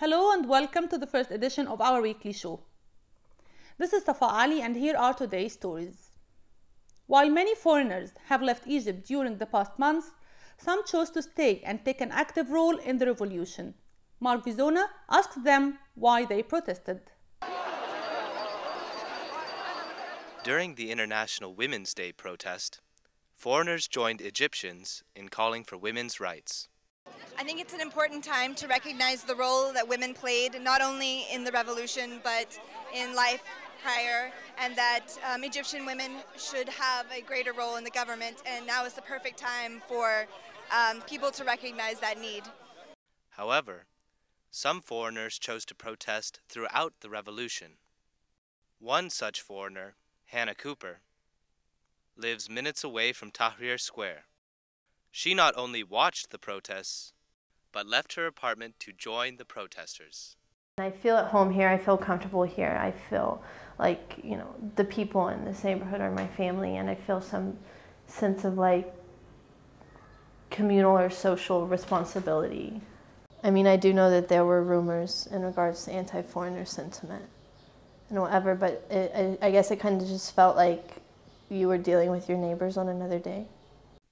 Hello and welcome to the first edition of our weekly show. This is Safa Ali and here are today's stories. While many foreigners have left Egypt during the past months, some chose to stay and take an active role in the revolution. Mark Vizona asked them why they protested. During the International Women's Day protest, foreigners joined Egyptians in calling for women's rights. I think it's an important time to recognize the role that women played, not only in the revolution, but in life prior, and that Egyptian women should have a greater role in the government, and now is the perfect time for people to recognize that need. However, some foreigners chose to protest throughout the revolution. One such foreigner, Hannah Cooper, lives minutes away from Tahrir Square. She not only watched the protests, but left her apartment to join the protesters. I feel at home here, I feel comfortable here, I feel like, the people in this neighborhood are my family, and I feel some sense of communal or social responsibility. I do know that there were rumors in regards to anti-foreigner sentiment and whatever, but I guess it kind of just felt like you were dealing with your neighbors on another day.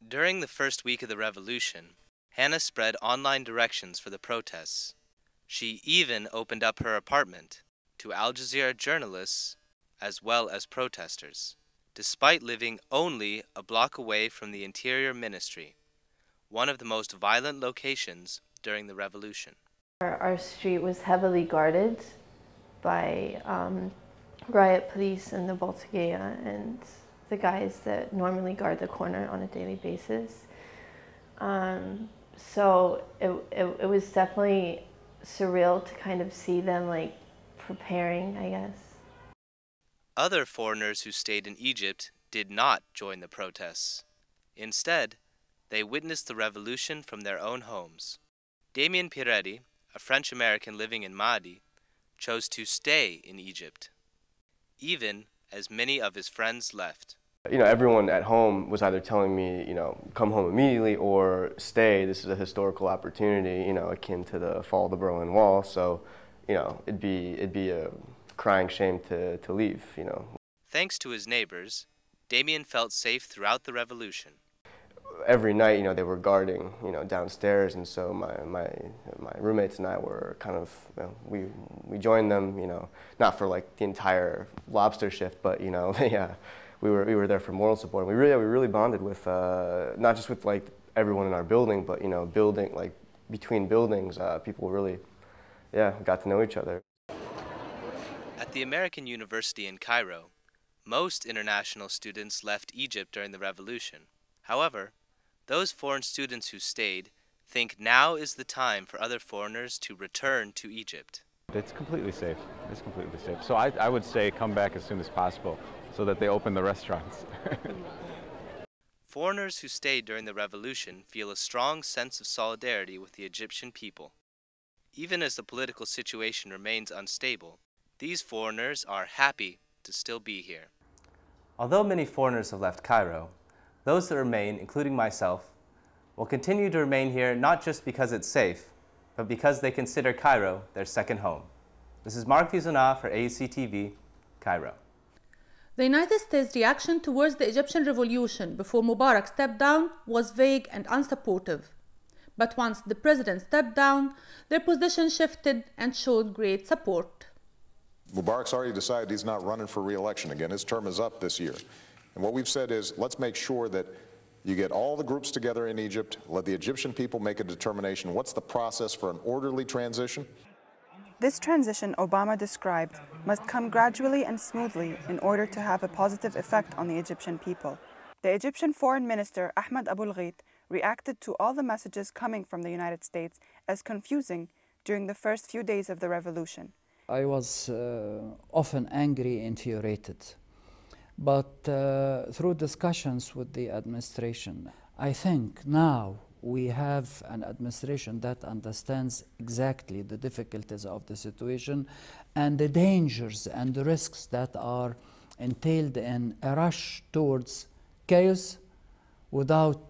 During the first week of the revolution, Hannah spread online directions for the protests. She even opened up her apartment to Al Jazeera journalists as well as protesters, despite living only a block away from the Interior Ministry, one of the most violent locations during the revolution. Our street was heavily guarded by riot police and the Baltagea and the guys that normally guard the corner on a daily basis. So it was definitely surreal to kind of see them preparing, I guess. Other foreigners who stayed in Egypt did not join the protests. Instead, they witnessed the revolution from their own homes. Damien Piretti, a French-American living in Mahdi, chose to stay in Egypt, even as many of his friends left. Everyone at home was either telling me, come home immediately or stay. This is a historical opportunity, akin to the fall of the Berlin Wall. So, it'd be a crying shame to leave, Thanks to his neighbors, Damien felt safe throughout the revolution. Every night, they were guarding, downstairs, and so my roommates and I were kind of, we joined them, not for the entire lobster shift, but we were there for moral support. We really bonded with not just with everyone in our building, but building between buildings, people really got to know each other. At the American University in Cairo, most international students left Egypt during the revolution. However, those foreign students who stayed think now is the time for other foreigners to return to Egypt. It's completely safe. It's completely safe. So I would say come back as soon as possible so that they open the restaurants. Foreigners who stayed during the revolution feel a strong sense of solidarity with the Egyptian people. Even as the political situation remains unstable, these foreigners are happy to still be here. Although many foreigners have left Cairo, those that remain, including myself, will continue to remain here not just because it's safe, but because they consider Cairo their second home. This is Mark Vizona for AEC TV, Cairo. The United States' reaction towards the Egyptian revolution before Mubarak stepped down was vague and unsupportive. But once the president stepped down, their position shifted and showed great support. Mubarak's already decided he's not running for re-election again. His term is up this year. And what we've said is, let's make sure that you get all the groups together in Egypt, let the Egyptian people make a determination. What's the process for an orderly transition? This transition Obama described must come gradually and smoothly in order to have a positive effect on the Egyptian people. The Egyptian Foreign Minister Ahmed Abul-Ghait reacted to all the messages coming from the United States as confusing during the first few days of the revolution. I was often angry and infuriated. But through discussions with the administration, I think now we have an administration that understands exactly the difficulties of the situation and the dangers and the risks that are entailed in a rush towards chaos without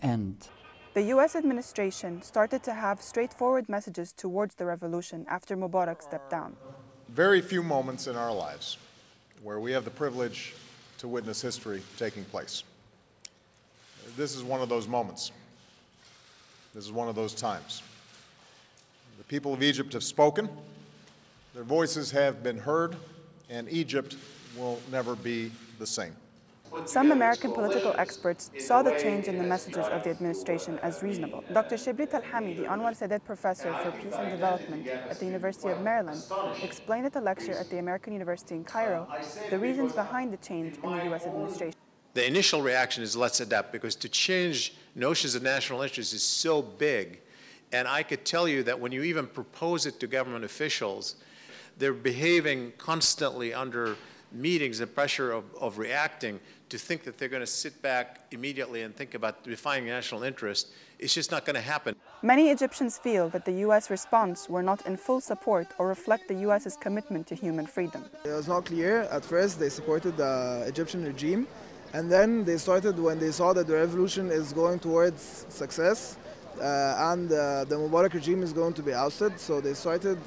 end. The US administration started to have straightforward messages towards the revolution after Mubarak stepped down. Very few moments in our lives where we have the privilege to witness history taking place. This is one of those moments. This is one of those times. The people of Egypt have spoken, their voices have been heard, and Egypt will never be the same. Some American political experts saw the change in the messages of the administration as reasonable. Dr. Shibli Talhami, the Anwar Sadat Professor for Peace and Development at the University of Maryland, explained at a lecture at the American University in Cairo the reasons behind the change in the US administration. The initial reaction is let's adapt, because to change notions of national interest is so big. And I could tell you that when you even propose it to government officials, they're behaving constantly under meetings and pressure of reacting. To think that they're going to sit back immediately and think about defining national interest, it's just not going to happen. Many Egyptians feel that the US response were not in full support or reflect the US's commitment to human freedom. It was not clear. At first they supported the Egyptian regime, and then they started, when they saw that the revolution is going towards success and the Mubarak regime is going to be ousted, so they started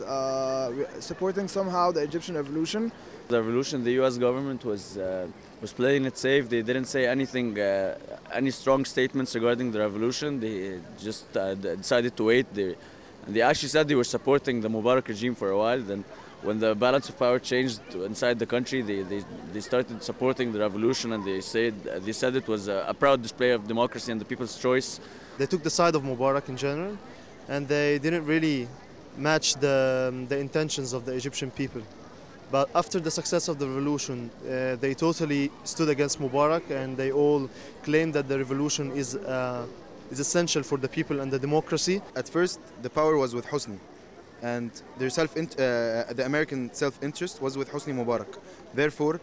supporting somehow the Egyptian revolution. The revolution, the U.S. government was playing it safe. They didn't say anything, any strong statements regarding the revolution. They just decided to wait. They actually said they were supporting the Mubarak regime for a while. Then, when the balance of power changed inside the country, they started supporting the revolution, and they said it was a proud display of democracy and the people's choice. They took the side of Mubarak in general, and they didn't really match the intentions of the Egyptian people. But after the success of the revolution, they totally stood against Mubarak, and they all claimed that the revolution is essential for the people and the democracy. At first, the power was with Hosni, and their the American self-interest was with Hosni Mubarak. Therefore,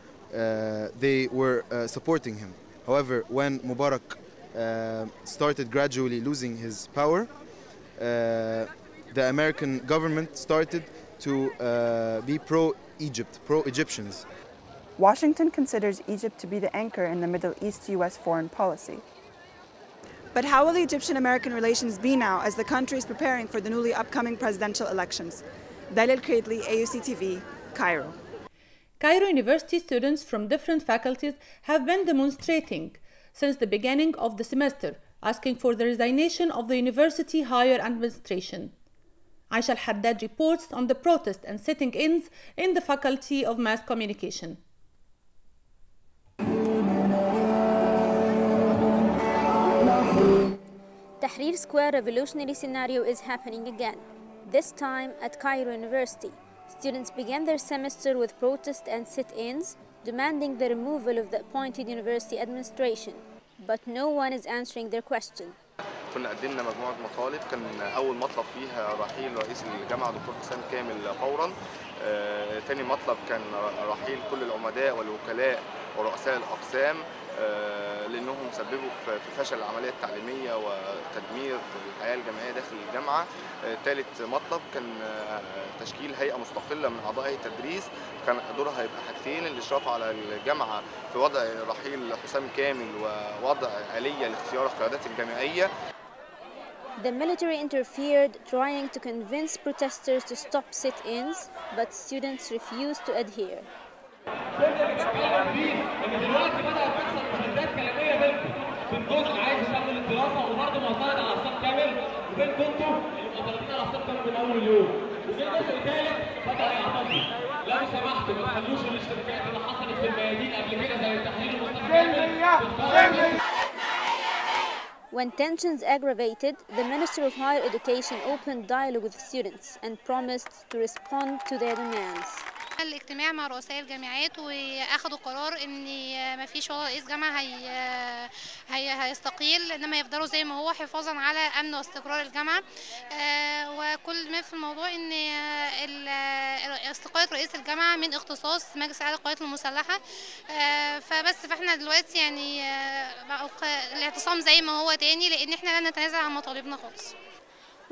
they were supporting him. However, when Mubarak started gradually losing his power, the American government started to be pro-Egypt, pro-Egyptians. Washington considers Egypt to be the anchor in the Middle East U.S. foreign policy. But how will the Egyptian-American relations be now as the country is preparing for the newly upcoming presidential elections? Dalil Cradley, AUC TV, Cairo. Cairo University students from different faculties have been demonstrating since the beginning of the semester, asking for the resignation of the university higher administration. Aisha Al-Haddad reports on the protest and sitting-ins in the Faculty of Mass Communication. Tahrir Square revolutionary scenario is happening again, this time at Cairo University. Students began their semester with protests and sit-ins, demanding the removal of the appointed university administration. But no one is answering their question. كنا قدمنا مجموعة مطالب، كان أول مطلب فيها رحيل رئيس الجامعة دكتور حسام كامل فوراً. تاني مطلب كان رحيل كل العمداء والوكلاء ورؤساء الأقسام لأنهم سببوا في فشل العملية التعليمية وتدمير الحياة الجامعية داخل الجامعة. ثالث مطلب كان تشكيل هيئة مستقلة من أعضاء هيئة التدريس، كان دورها هيبقى حاجتين: الإشراف على الجامعة في وضع رحيل حسام كامل ووضع آلية لاختيار القيادات الجامعية. The military interfered, trying to convince protesters to stop sit-ins, but students refused to adhere. When tensions aggravated, the Minister of Higher Education opened dialogue with students and promised to respond to their demands. الاجتماع مع رؤساء الجامعات واخدوا قرار ان ما فيش ولا رئيس جامعه هيستقيل، انما يفضلوا زي ما هو حفاظا على امن واستقرار الجامعه. وكل ما في الموضوع ان استقاله رئيس الجامعه من اختصاص مجلس اعلى القوات المسلحه. فاحنا دلوقتي يعني الاعتصام زي ما هو تاني، لان احنا لا نتنازل عن مطالبنا خالص.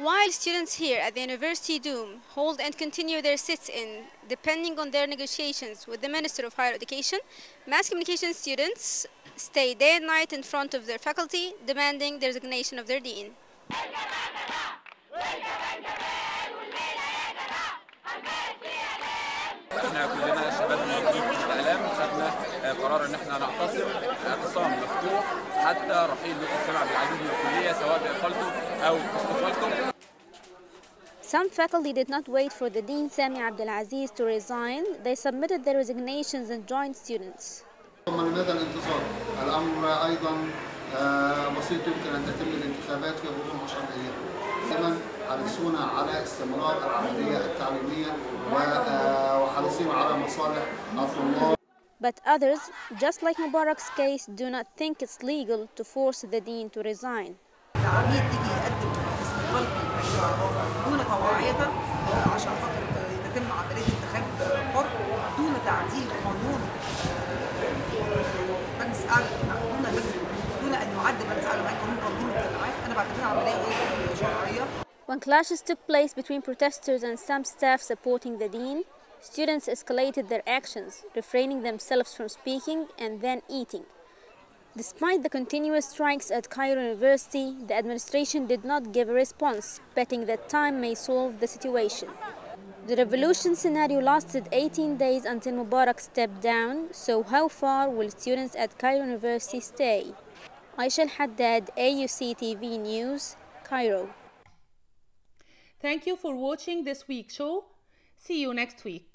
While students here at the University Dome hold and continue their sit-in, depending on their negotiations with the Minister of Higher Education, mass communication students stay day and night in front of their faculty, demanding the resignation of their dean. احنا كلنا شباب موجودين في الاعلام خدنا قرار ان احنا نعتصم اعتصام مفتوح حتى رحيل دكتور سامي عبد العزيز من الكليه سواء باقالته او استقالته. Some faculty did not wait for the Dean Sami Abdelaziz to resign. They submitted their resignations and joined students. لماذا الانتظار؟ الأمر أيضا بسيط، يمكن أن تتم الانتخابات في غضون 10 أيام. دائما حريصون على استمرار العملية التعليمية وحريصين على مصالح الطلاب. But others, just like Mubarak's case, do not think it's legal to force the dean to resign. العميد يجي يقدم استقالته دون طوعية عشان خاطر تتم عملية انتخاب حر دون تعديل قانون مجلس أعلى دون أن يعدل مجلس أعلى قانون تنظيم الجامعات. أنا بعتبرها عملية غير شرعية. When clashes took place between protesters and some staff supporting the dean, students escalated their actions, refraining themselves from speaking and then eating. Despite the continuous strikes at Cairo University, the administration did not give a response, betting that time may solve the situation. The revolution scenario lasted 18 days until Mubarak stepped down, so how far will students at Cairo University stay? Aisha Al-Haddad, AUC TV News, Cairo. Thank you for watching this week's show. See you next week.